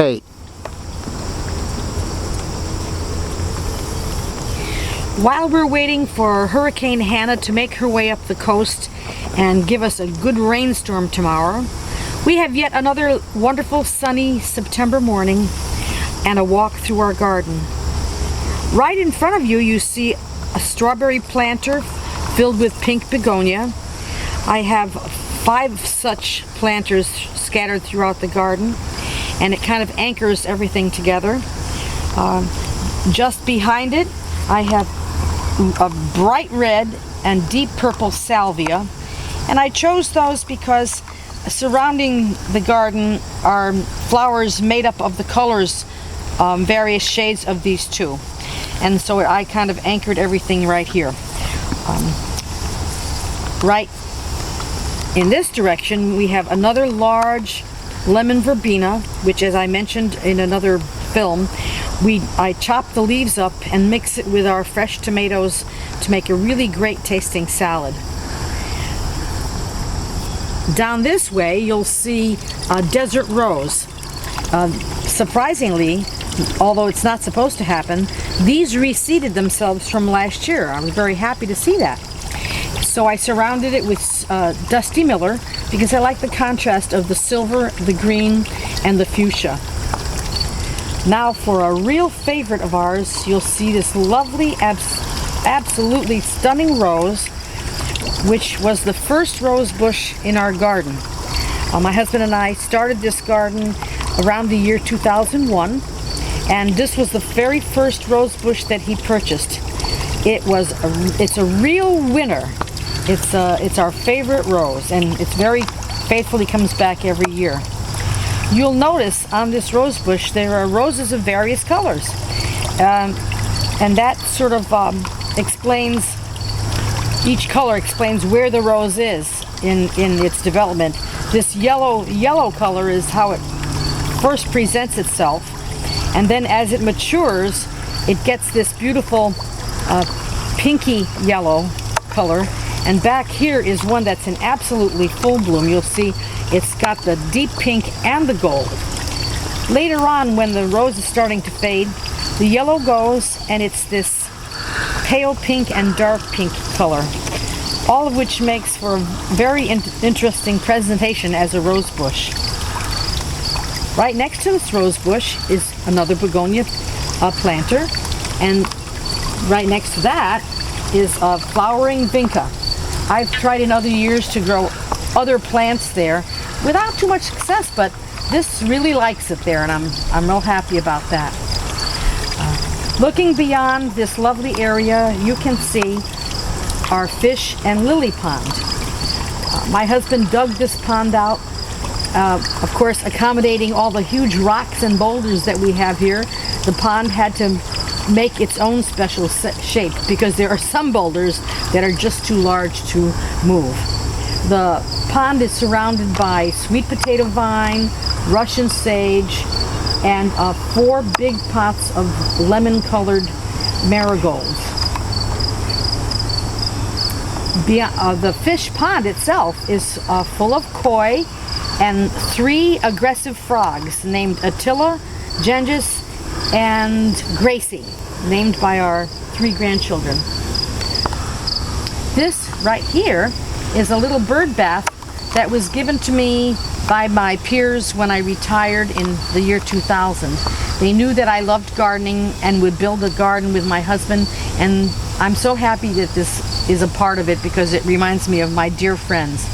Hey. While we're waiting for Hurricane Hannah to make her way up the coast and give us a good rainstorm tomorrow, we have yet another wonderful sunny September morning and a walk through our garden. Right in front of you, you see a strawberry planter filled with pink begonia. I have 5 such planters scattered throughout the garden, and it kind of anchors everything together. Just behind it, I have a bright red and deep purple salvia, and I chose those because surrounding the garden are flowers made up of the colors, various shades of these two, and so I kind of anchored everything right here. Right in this direction, we have another large lemon verbena, which, as I mentioned in another film, I chop the leaves up and mix it with our fresh tomatoes to make a really great tasting salad. Down this way, you'll see desert rose. Surprisingly, although it's not supposed to happen, these reseeded themselves from last year. I was very happy to see that. So I surrounded it with Dusty Miller because I like the contrast of the silver, the green, and the fuchsia. Now for a real favorite of ours, you'll see this lovely, absolutely stunning rose, which was the first rose bush in our garden. My husband and I started this garden around the year 2001, and this was the very first rose bush that he purchased. It's a real winner. It's our favorite rose, and it's very faithfully comes back every year. You'll notice on this rose bush there are roses of various colors, and that sort of explains, each color explains where the rose is in its development. This yellow color is how it first presents itself, and then as it matures, it gets this beautiful pinky yellow color. And back here is one that's in absolutely full bloom. You'll see it's got the deep pink and the gold. Later on, when the rose is starting to fade, the yellow goes and it's this pale pink and dark pink color, all of which makes for a very interesting presentation as a rose bush. Right next to this rose bush is another begonia planter, and right next to that is a flowering vinca. I've tried in other years to grow other plants there without too much success, but this really likes it there, and I'm real happy about that. Looking beyond this lovely area, you can see our fish and lily pond. My husband dug this pond out, of course accommodating all the huge rocks and boulders that we have here. The pond had to make its own special shape because there are some boulders that are just too large to move. The pond is surrounded by sweet potato vine, Russian sage, and 4 big pots of lemon-colored marigolds. The fish pond itself is full of koi and 3 aggressive frogs named Attila, Genghis, and Gracie, named by our 3 grandchildren. This right here is a little bird bath that was given to me by my peers when I retired in the year 2000. They knew that I loved gardening and would build a garden with my husband, and I'm so happy that this is a part of it because it reminds me of my dear friends.